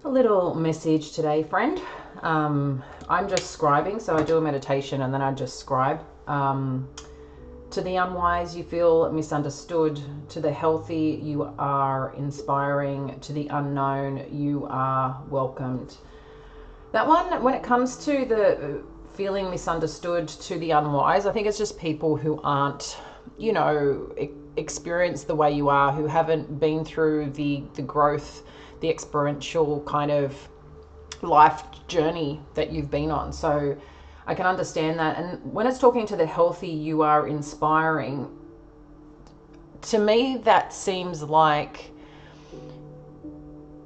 A little message today, friend. I'm just scribing, so I do a meditation and then I just scribe. To the unwise, you feel misunderstood. To the healthy, you are inspiring. To the unknown, you are welcomed. That one, when it comes to the feeling misunderstood, to the unwise, I think it's just people who aren't, experienced the way you are, who haven't been through the growth, the experiential kind of life journey that you've been on. So I can understand that. And when it's talking to the healthy, you are inspiring. To me, that seems like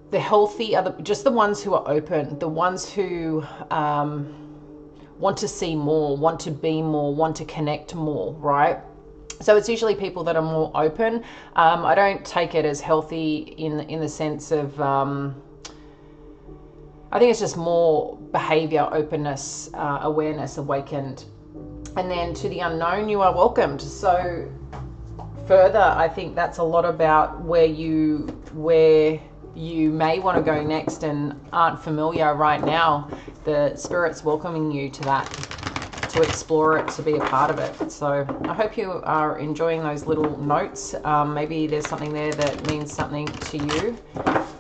the healthy are just the ones who are open, the ones who want to see more, want to be more, want to connect more, right? So it's usually people that are more open. I don't take it as healthy in the sense of, I think it's just more behavior, openness, awareness, awakened. And then to the unknown, you are welcomed. So further, I think that's a lot about where you may want to go next and aren't familiar right now. The Spirit's welcoming you to that, to explore it, to be a part of it. So I hope you are enjoying those little notes. Maybe there's something there that means something to you.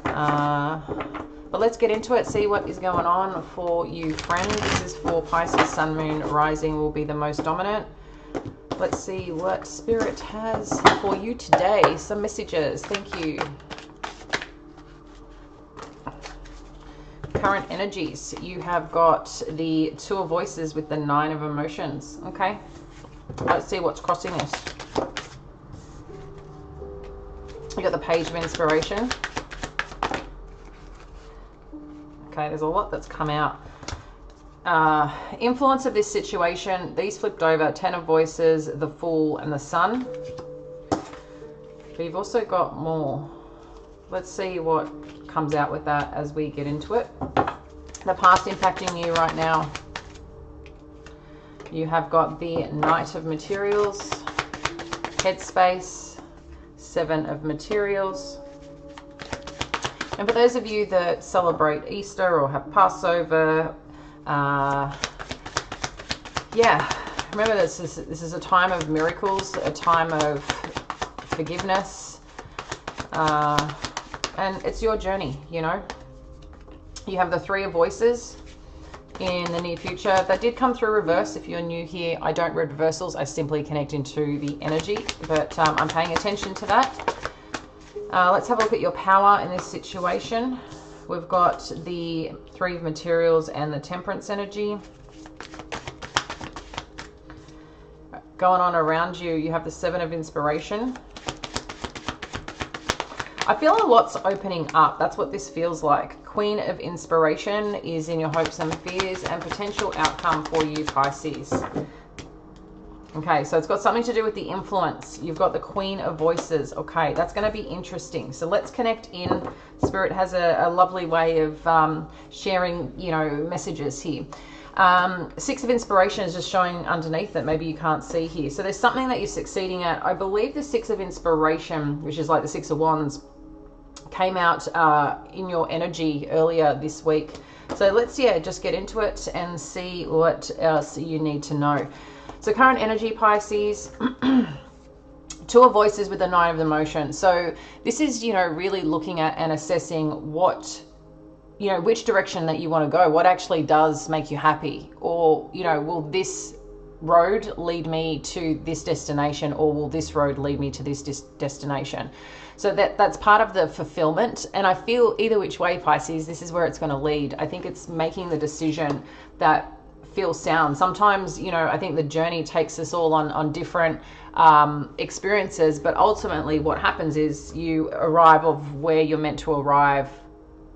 But let's get into it, see what is going on for you, friend. This is for Pisces, Sun, Moon, Rising will be the most dominant. Let's see what Spirit has for you today. Some messages. Thank you. Current energies. You have got the Two of Voices with the Nine of Emotions. Okay. Let's see what's crossing this. You got the Page of Inspiration. Okay, there's a lot that's come out. Influence of this situation. These flipped over. Ten of Voices, the Fool, and the Sun. But you've also got more. Let's see what comes out with that as we get into it. The past impacting you right now. You have got the Knight of Materials, Headspace, Seven of Materials. And for those of you that celebrate Easter or have Passover, yeah, remember this is a time of miracles, a time of forgiveness, and it's your journey, you know. You have the Three of Voices in the near future. That did come through reverse. If you're new here, I don't read reversals. I simply connect into the energy, but I'm paying attention to that. Let's have a look at your power in this situation. We've got the Three of Materials and the Temperance energy. Going on around you, you have the Seven of Inspiration. I feel a lot's opening up. That's what this feels like. Queen of Inspiration is in your hopes and fears and potential outcome for you, Pisces. Okay, so it's got something to do with the influence. You've got the Queen of Voices. Okay, that's going to be interesting. So let's connect in. Spirit has a lovely way of sharing, messages here. Six of Inspiration is just showing underneath it. Maybe you can't see here. So there's something that you're succeeding at. I believe the Six of Inspiration, which is like the Six of Wands, came out in your energy earlier this week. So let's, just get into it and see what else you need to know. So current energy, Pisces, Two of Voices with the Nine of Emotion. So this is, really looking at and assessing what, which direction that you want to go, what actually does make you happy, or, will this road lead me to this destination, or will this road lead me to this destination? So that's part of the fulfillment. And I feel either which way, Pisces, this is where it's going to lead. I think it's making the decision that feels sound. Sometimes, I think the journey takes us all on different experiences, but ultimately what happens is you arrive of where you're meant to arrive,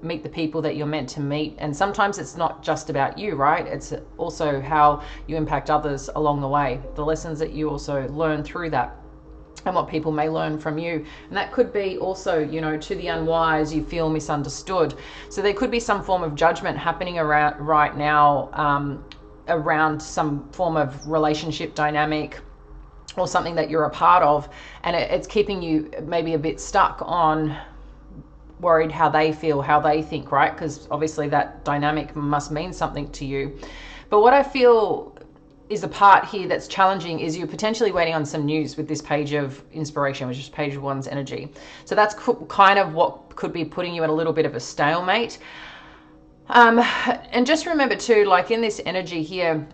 meet the people that you're meant to meet. And sometimes it's not just about you, right? It's also how you impact others along the way, the lessons that you also learn through that, and what people may learn from you. And that could be also, to the unwise, you feel misunderstood. So there could be some form of judgment happening around right now, around some form of relationship dynamic or something that you're a part of, and it's keeping you maybe a bit stuck on worried how they feel, how they think, right? Because obviously that dynamic must mean something to you. But what I feel is the part here that's challenging is you're potentially waiting on some news with this page of inspiration, which is page one's energy. So that's kind of what could be putting you at a little bit of a stalemate. And just remember too, like in this energy here,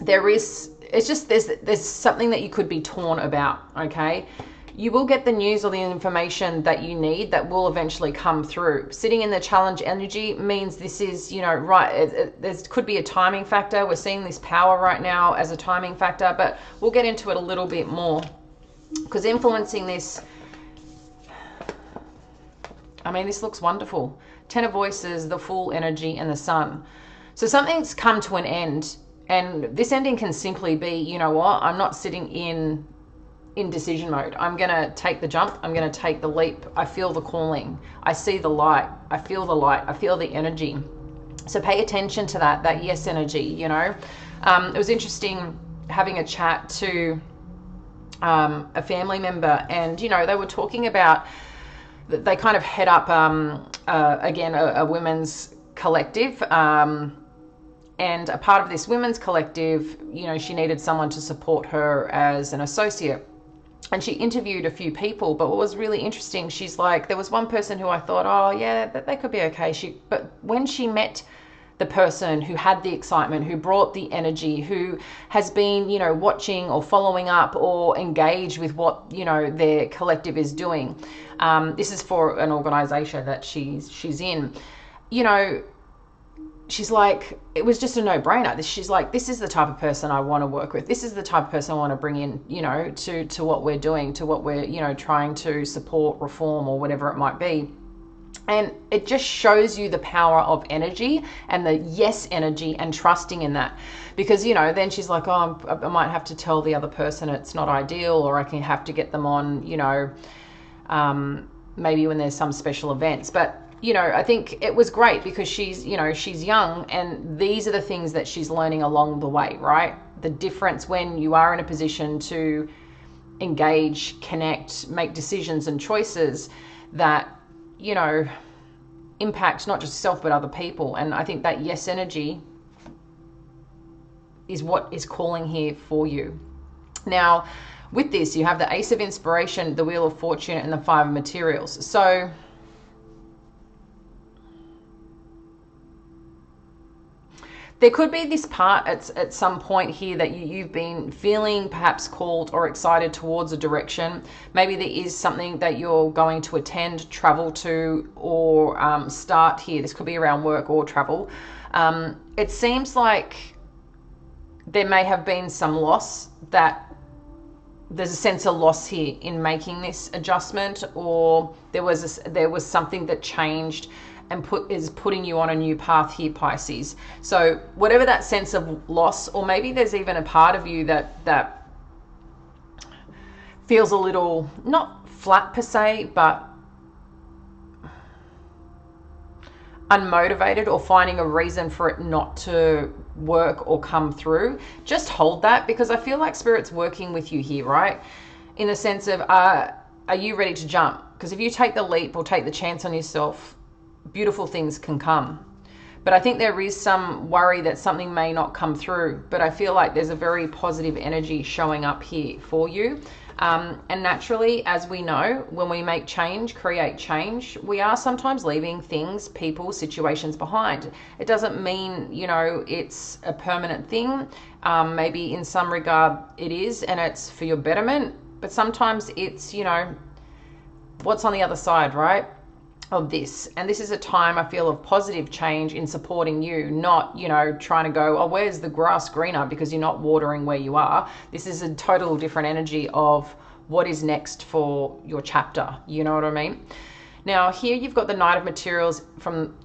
there's something that you could be torn about, okay? You will get the news or the information that you need that will eventually come through. Sitting in the challenge energy means this is, you know, right, there could be a timing factor. We're seeing this power right now as a timing factor, but we'll get into it a little bit more. Because influencing this, I mean, this looks wonderful. Ten of Voices, the Fool energy, and the Sun. So something's come to an end, and this ending can simply be, you know what, I'm not sitting in decision mode. I'm going to take the jump. I'm going to take the leap. I feel the calling. I see the light. I feel the light. I feel the energy. So pay attention to that yes energy, you know. It was interesting having a chat to a family member, and, you know, they were talking about, they kind of head up, again, a women's collective, and a part of this women's collective, you know, she needed someone to support her as an associate. And she interviewed a few people, but what was really interesting, she's like, there was one person who I thought, oh yeah, they could be okay. But when she met the person who had the excitement, who brought the energy, who has been, you know, watching or following up or engaged with what, you know, their collective is doing. This is for an organization that she's in, you know, she's like, it was just a no-brainer. She's like, this is the type of person I want to work with. This is the type of person I want to bring in, you know, to what we're doing, to what we're, you know, trying to support, reform, or whatever it might be. And it just shows you the power of energy and the yes energy and trusting in that. Because, you know, then she's like, oh, I might have to tell the other person it's not ideal, or I can have to get them on, you know, maybe when there's some special events. But, you know, I think it was great because she's, you know, she's young, and these are the things that she's learning along the way, right? The difference when you are in a position to engage, connect, make decisions and choices that, you know, impact not just yourself but other people. And I think that yes energy is what is calling here for you. Now, with this, you have the Ace of Inspiration, the Wheel of Fortune, and the Five of Materials. So there could be this part at some point here that you've been feeling perhaps called or excited towards a direction. Maybe there is something that you're going to attend, travel to, or start here. This could be around work or travel. It seems like there may have been some loss, that there's a sense of loss here in making this adjustment, or there was something that changed and is putting you on a new path here, Pisces. So whatever that sense of loss, or maybe there's even a part of you that feels a little, not flat per se, but unmotivated, or finding a reason for it not to work or come through, just hold that, because I feel like Spirit's working with you here, right? In the sense of, are you ready to jump? Because if you take the leap or take the chance on yourself, beautiful things can come. But I think there is some worry that something may not come through, but I feel like there's a very positive energy showing up here for you. And naturally, as we know, when we make change, create change, we are sometimes leaving things, people, situations behind. It doesn't mean, you know, it's a permanent thing. Maybe in some regard it is, and it's for your betterment, but sometimes it's, you know, what's on the other side, right, of this. And this is a time, I feel, of positive change in supporting you, not, you know, trying to go, oh, where's the grass greener, because you're not watering where you are. This is a total different energy of what is next for your chapter. You know what I mean? Now here you've got the Knight of Materials from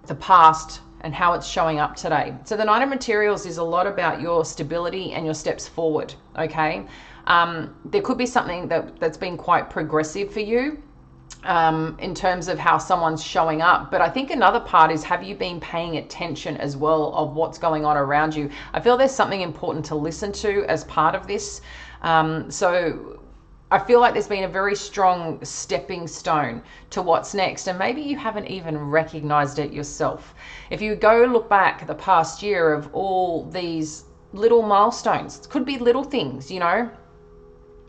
the past and how it's showing up today. So the Knight of Materials is a lot about your stability and your steps forward, okay? There could be something that's been quite progressive for you in terms of how someone's showing up. But I think another part is, have you been paying attention as well of what's going on around you? I feel there's something important to listen to as part of this. So I feel like there's been a very strong stepping stone to what's next, and maybe you haven't even recognized it yourself. If you go look back the past year of all these little milestones, it could be little things, you know,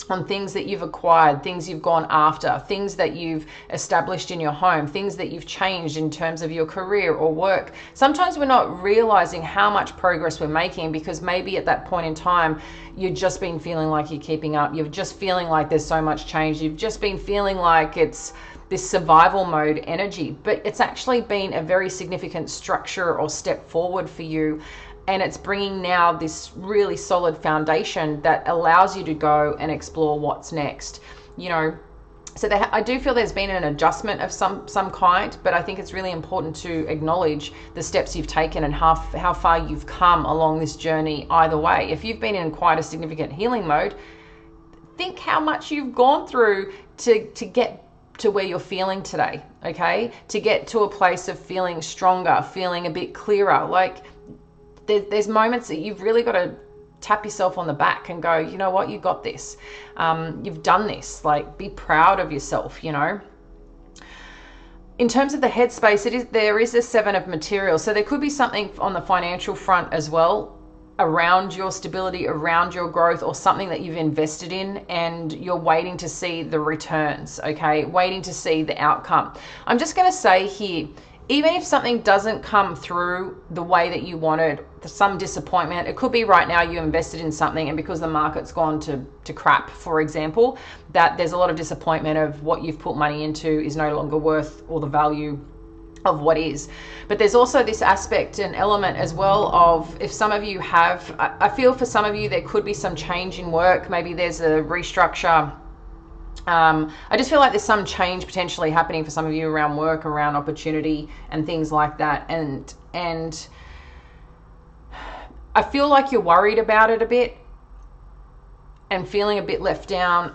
on things that you've acquired, things you've gone after, things that you've established in your home, things that you've changed in terms of your career or work. Sometimes we're not realizing how much progress we're making because maybe at that point in time, you've just been feeling like you're keeping up. You're just feeling like there's so much change. You've just been feeling like it's this survival mode energy, but it's actually been a very significant structure or step forward for you. And it's bringing now this really solid foundation that allows you to go and explore what's next, you know. So I do feel there's been an adjustment of some kind, but I think it's really important to acknowledge the steps you've taken and how far you've come along this journey either way. If you've been in quite a significant healing mode, think how much you've gone through to get to where you're feeling today, okay? To get to a place of feeling stronger, feeling a bit clearer. Like, there's moments that you've really got to tap yourself on the back and go, you know what, you got this. You've done this. Like, be proud of yourself, you know. In terms of the headspace, there is a 7 of materials. So there could be something on the financial front as well, around your stability, around your growth, or something that you've invested in and you're waiting to see the returns, okay? Waiting to see the outcome. I'm just going to say here, even if something doesn't come through the way that you wanted, some disappointment, it could be right now you invested in something and because the market's gone to crap, for example, that there's a lot of disappointment of what you've put money into is no longer worth all the value of what is. But there's also this aspect and element as well of, if some of you have, I feel for some of you there could be some change in work, maybe there's a restructure. I just feel like there's some change potentially happening for some of you around work, around opportunity and things like that. And I feel like you're worried about it a bit and feeling a bit let down.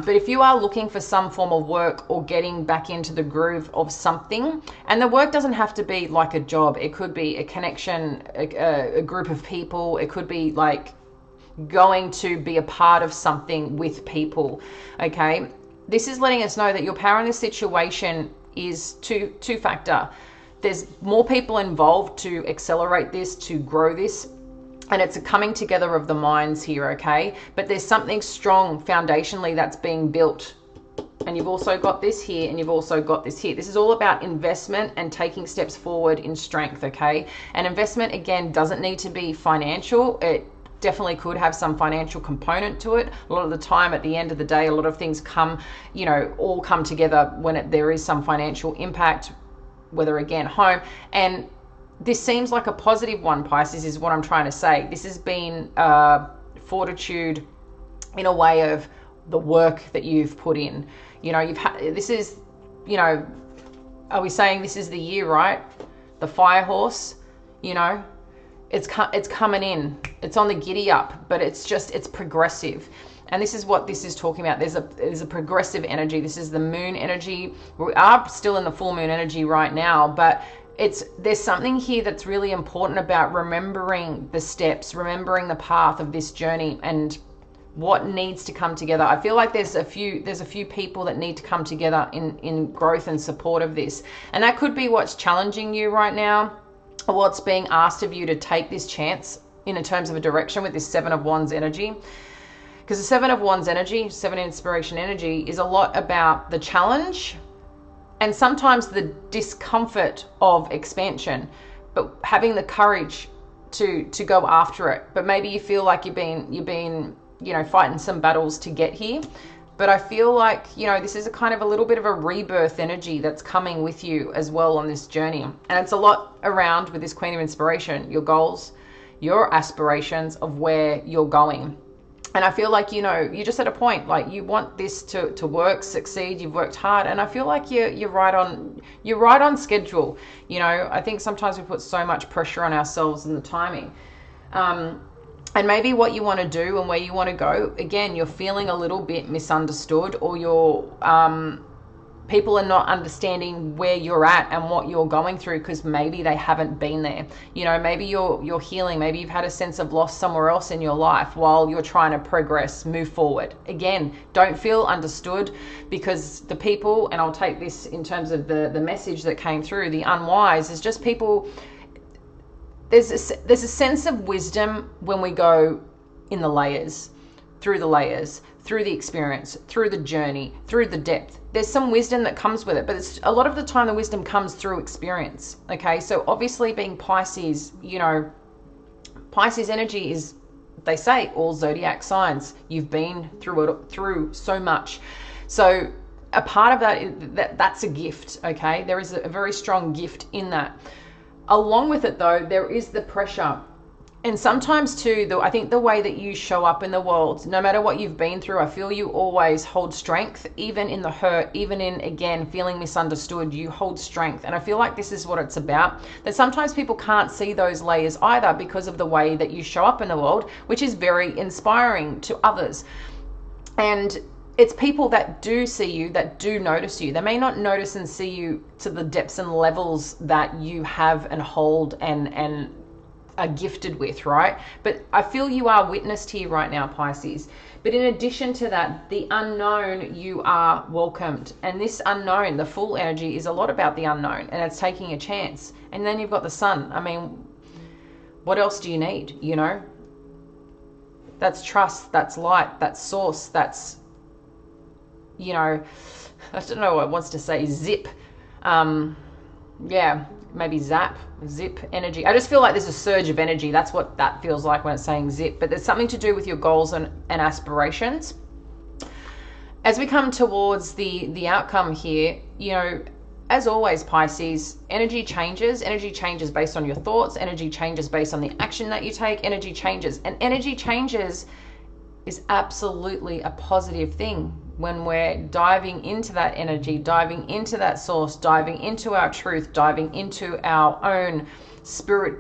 But if you are looking for some form of work or getting back into the groove of something, and the work doesn't have to be like a job, it could be a connection, a group of people, it could be like going to be a part of something with people, okay? This is letting us know that your power in this situation is two factor. There's more people involved to accelerate this, to grow this, and it's a coming together of the minds here, okay? But there's something strong foundationally that's being built. And you've also got this here, and you've also got this here. This is all about investment and taking steps forward in strength, okay? And investment, again, doesn't need to be financial. It definitely could have some financial component to it. A lot of the time, at the end of the day, a lot of things come, you know, all come together when there is some financial impact, whether again, home. And this seems like a positive one, Pisces, is what I'm trying to say. This has been fortitude in a way of the work that you've put in. You know, this is, you know, are we saying this is the year, right? The fire horse, you know, it's coming in, it's on the giddy up, but it's progressive. And this is what this is talking about. There's a progressive energy. This is the moon energy. We are still in the full moon energy right now, but there's something here that's really important about remembering the steps, remembering the path of this journey and what needs to come together. I feel like there's a few people that need to come together in growth and support of this. And that could be what's challenging you right now, or what's being asked of you to take this chance in terms of a direction with this 7 of Wands energy. Because the 7 of Wands energy, 7 inspiration energy, is a lot about the challenge and sometimes the discomfort of expansion, but having the courage to go after it. But maybe you feel like you've been, you know, fighting some battles to get here. But I feel like, you know, this is a kind of a little bit of a rebirth energy that's coming with you as well on this journey. And it's a lot around, with this Queen of Inspiration, your goals, your aspirations of where you're going. And I feel like, you know, you're just at a point, like you want this to work, succeed, you've worked hard. And I feel like you're right on schedule. You know, I think sometimes we put so much pressure on ourselves in the timing. And maybe what you want to do and where you want to go, again, you're feeling a little bit misunderstood, or you're People are not understanding where you're at and what you're going through because maybe they haven't been there. You know, maybe you're healing. Maybe you've had a sense of loss somewhere else in your life while you're trying to progress, move forward. Again, don't feel understood, because the people, and I'll take this in terms of the message that came through, the unwise is just people. There's a sense of wisdom when we go in the layers, through the experience, through the journey, through the depth. There's some wisdom that comes with it, but it's a lot of the time the wisdom comes through experience. Okay, so obviously being Pisces, you know, Pisces energy is, they say, all zodiac signs. You've been through so much. So a part of that's a gift. Okay, there is a very strong gift in that. Along with it though, there is the pressure. And sometimes too, I think the way that you show up in the world, no matter what you've been through, I feel you always hold strength, even in the hurt, even in, again, feeling misunderstood, you hold strength. And I feel like this is what it's about, that sometimes people can't see those layers either because of the way that you show up in the world, which is very inspiring to others. And it's people that do see you, that do notice you. They may not notice and see you to the depths and levels that you have and hold and are gifted with, right? But I feel you are witnessed here right now, Pisces. But in addition to that, the unknown, you are welcomed. And this unknown, the full energy, is a lot about the unknown, and it's taking a chance. And then you've got the sun. I mean, what else do you need, you know? That's trust, that's light, that's source, that's, you know, I don't know what it wants to say, zip. Yeah, maybe zip energy. I just feel like there's a surge of energy. That's what that feels like when it's saying zip. But there's something to do with your goals and aspirations. As we come towards the outcome here, you know, as always, Pisces, energy changes. Energy changes based on your thoughts. Energy changes based on the action that you take. Energy changes. And energy changes is absolutely a positive thing when we're diving into that energy, diving into that source, diving into our truth, diving into our own spirit.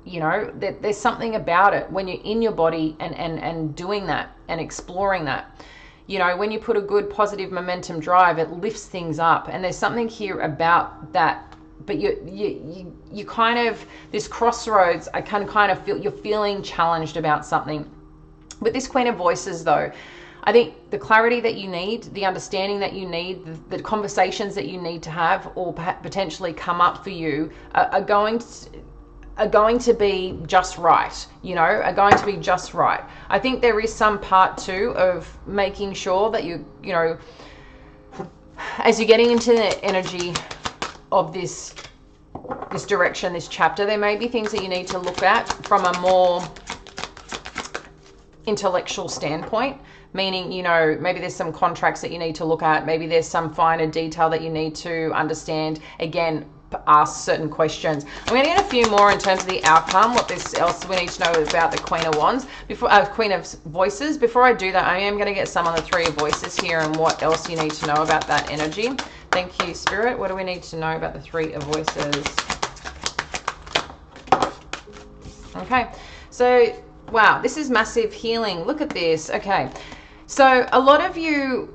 You know, there's something about it when you're in your body and doing that and exploring that. You know, when you put a good positive momentum drive, it lifts things up. And there's something here about that. But you kind of, this crossroads, I can kind of feel you're feeling challenged about something. With this Queen of Voices though, I think the clarity that you need, the understanding that you need, the conversations that you need to have or potentially come up for you are going to be just right, you know, are going to be just right. I think there is some part too of making sure that you know, as you're getting into the energy of this direction, this chapter, there may be things that you need to look at from a more intellectual standpoint, meaning, you know, maybe there's some contracts that you need to look at, maybe there's some finer detail that you need to understand. Again, ask certain questions. I'm going to get a few more in terms of the outcome, what else we need to know about the Queen of Wands, Queen of Voices. Before I do that, I am going to get some on the Three of Voices here and what else you need to know about that energy. Thank you, Spirit. What do we need to know about the Three of Voices? Okay, so wow, this is massive healing. Look at this. Okay, so a lot of you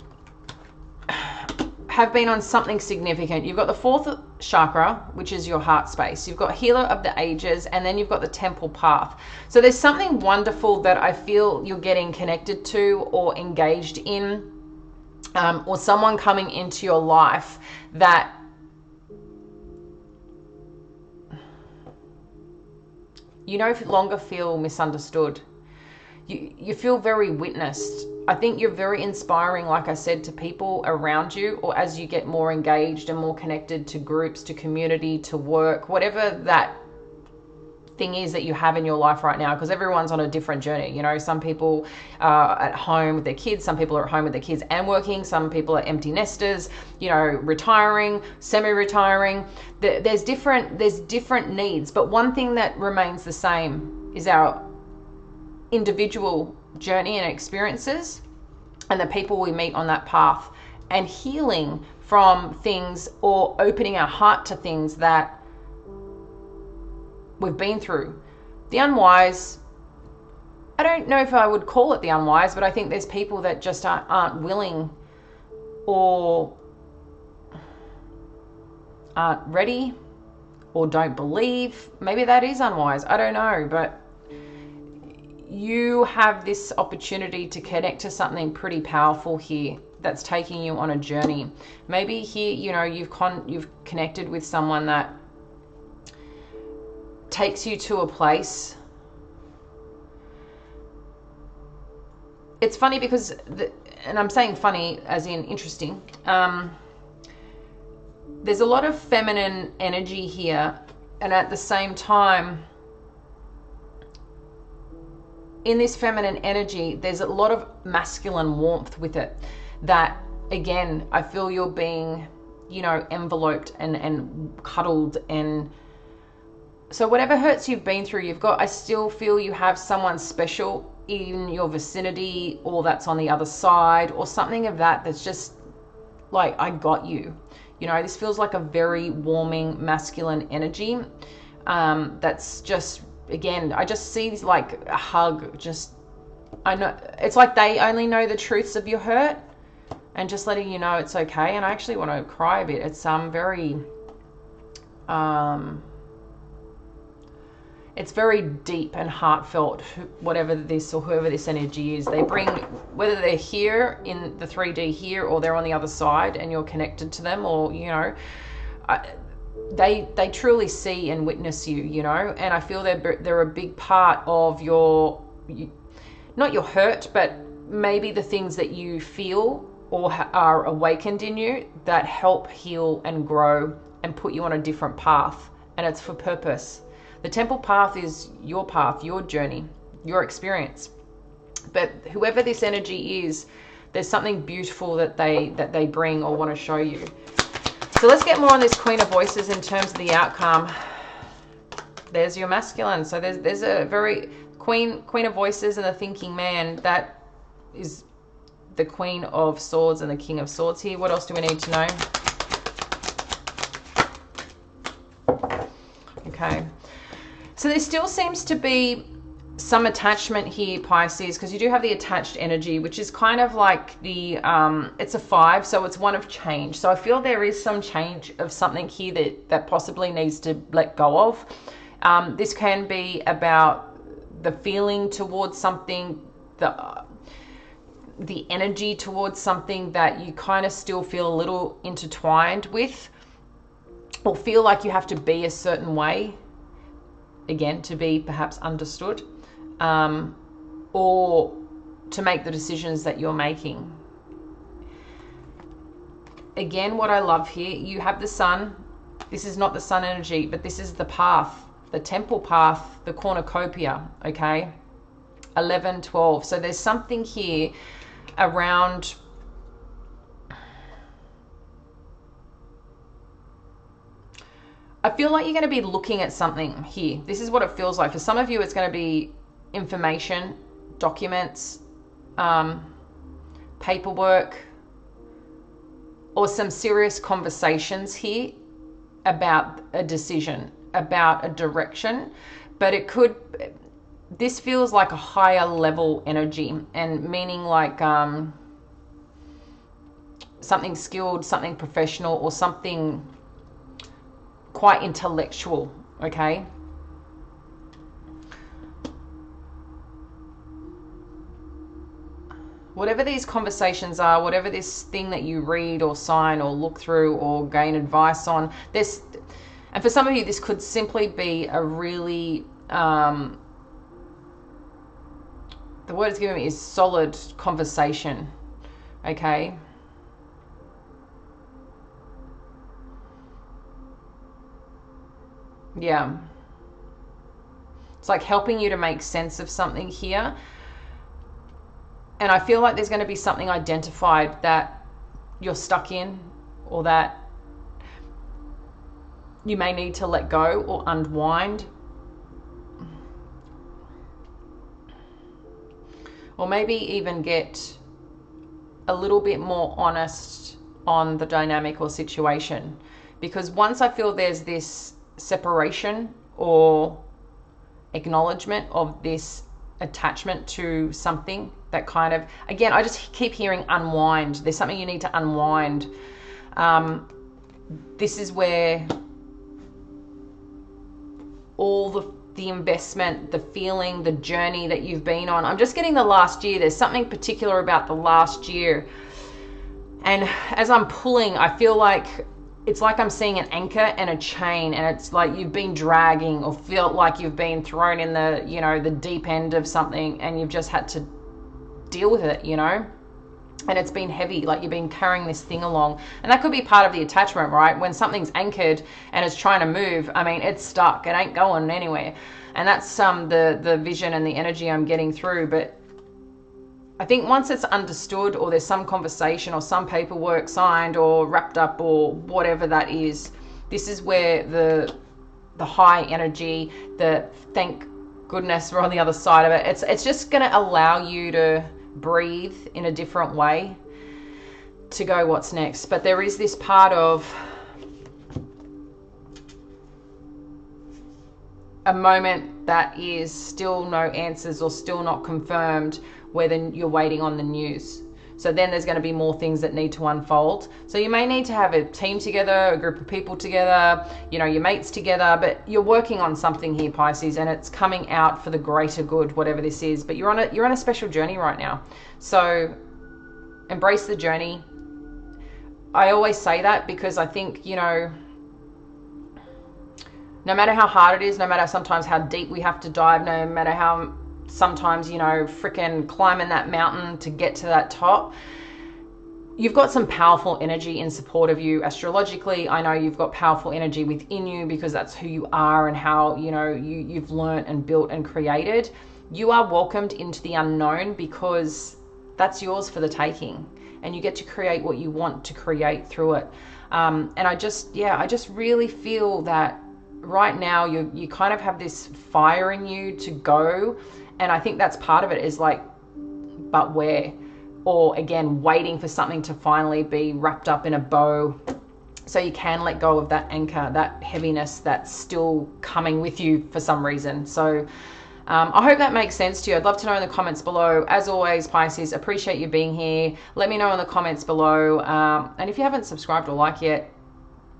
have been on something significant. You've got the fourth chakra, which is your heart space. You've got Healer of the Ages, and then you've got the Temple Path. So there's something wonderful that I feel you're getting connected to or engaged in, or someone coming into your life that you no longer feel misunderstood. You feel very witnessed. I think you're very inspiring, like I said, to people around you, or as you get more engaged and more connected to groups, to community, to work, whatever that thing is that you have in your life right now, because everyone's on a different journey. You know, some people are at home with their kids, some people are at home with their kids and working, some people are empty nesters, you know, retiring, semi-retiring. There's different needs, but one thing that remains the same is our individual journey and experiences and the people we meet on that path, and healing from things or opening our heart to things that we've been through. The unwise, I don't know if I would call it the unwise, but I think there's people that just aren't willing, or aren't ready or don't believe. Maybe that is unwise. I don't know. But you have this opportunity to connect to something pretty powerful here that's taking you on a journey. Maybe here, you know, you've connected with someone that takes you to a place. It's funny because, and I'm saying funny as in interesting, there's a lot of feminine energy here, and at the same time, in this feminine energy, there's a lot of masculine warmth with it that, again, I feel you're being, you know, enveloped and cuddled. And so whatever hurts you've been through, I still feel you have someone special in your vicinity, or that's on the other side, or something of that's just like, I got you. You know, this feels like a very warming masculine energy. That's just, again, I just see like a hug. Just, I know it's like they only know the truths of your hurt and just letting you know it's okay. And I actually want to cry a bit. It's it's very deep and heartfelt, whatever this or whoever this energy is. They bring, whether they're here in the 3D here, or they're on the other side and you're connected to them, or, you know, they truly see and witness you, you know. And I feel they're a big part of your, not your hurt, but maybe the things that you feel or are awakened in you that help heal and grow and put you on a different path. And it's for purpose. The temple path is your path, your journey, your experience. But whoever this energy is, there's something beautiful that they bring or want to show you. So let's get more on this Queen of Voices in terms of the outcome. There's your masculine. So there's a very Queen of Voices and the thinking man. That is the Queen of Swords and the King of Swords here. What else do we need to know? Okay. So there still seems to be some attachment here, Pisces, because you do have the attached energy, which is kind of like the, it's a 5, so it's one of change. So I feel there is some change of something here that possibly needs to let go of. This can be about the feeling towards something, the energy towards something that you kind of still feel a little intertwined with, or feel like you have to be a certain way, again, to be perhaps understood, or to make the decisions that you're making. Again, what I love here, you have the sun. This is not the sun energy, but this is the path, the temple path, the cornucopia, okay? 11, 12. So there's something here around I feel like you're going to be looking at something here. This is what it feels like. For some of you, it's going to be information, documents, paperwork, or some serious conversations here about a decision, about a direction. But it could, this feels like a higher level energy, and meaning like something skilled, something professional, or something quite intellectual, okay? Whatever these conversations are, whatever this thing that you read or sign or look through or gain advice on, this, and for some of you, this could simply be a really, the word it's giving me is solid conversation, okay? Yeah. It's like helping you to make sense of something here. And I feel like there's going to be something identified that you're stuck in, or that you may need to let go or unwind. Or maybe even get a little bit more honest on the dynamic or situation. Because once I feel there's this separation or acknowledgement of this attachment to something that kind of, again, I just keep hearing unwind. There's something you need to unwind. this is where all the investment, the feeling, the journey that you've been on. I'm just getting the last year. There's something particular about the last year. And as I'm pulling, I feel like it's like I'm seeing an anchor and a chain, and it's like you've been dragging or felt like you've been thrown in the, you know, the deep end of something, and you've just had to deal with it, you know? And it's been heavy, like you've been carrying this thing along. And that could be part of the attachment, right? When something's anchored and it's trying to move, I mean, it's stuck. It ain't going anywhere. And that's the vision and the energy I'm getting through. But I think once it's understood, or there's some conversation or some paperwork signed or wrapped up or whatever that is, this is where the high energy, the thank goodness we're on the other side of it. It's just going to allow you to breathe in a different way to go what's next. But there is this part of a moment that is still no answers or still not confirmed, where then you're waiting on the news. So then there's going to be more things that need to unfold. So you may need to have a team together, a group of people together, you know, your mates together, but you're working on something here, Pisces, and it's coming out for the greater good, whatever this is. But you're on a special journey right now. So embrace the journey. I always say that because I think, you know, no matter how hard it is, no matter sometimes how deep we have to dive, no matter how sometimes, you know, freaking climbing that mountain to get to that top, you've got some powerful energy in support of you astrologically. I know you've got powerful energy within you because that's who you are and how, you know, you've learned and built and created. You are welcomed into the unknown because that's yours for the taking, and you get to create what you want to create through it. And I just really feel that right now you kind of have this fire in you to go. And I think that's part of it, is like, but where? Or again, waiting for something to finally be wrapped up in a bow so you can let go of that anchor, that heaviness that's still coming with you for some reason. So I hope that makes sense to you. I'd love to know in the comments below. As always, Pisces, appreciate you being here. Let me know in the comments below. And if you haven't subscribed or liked yet,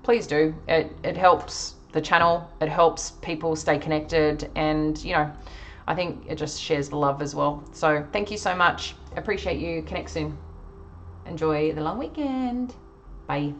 please do. It helps the channel. It helps people stay connected, and, you know, I think it just shares the love as well. So thank you so much. Appreciate you. Connect soon. Enjoy the long weekend. Bye.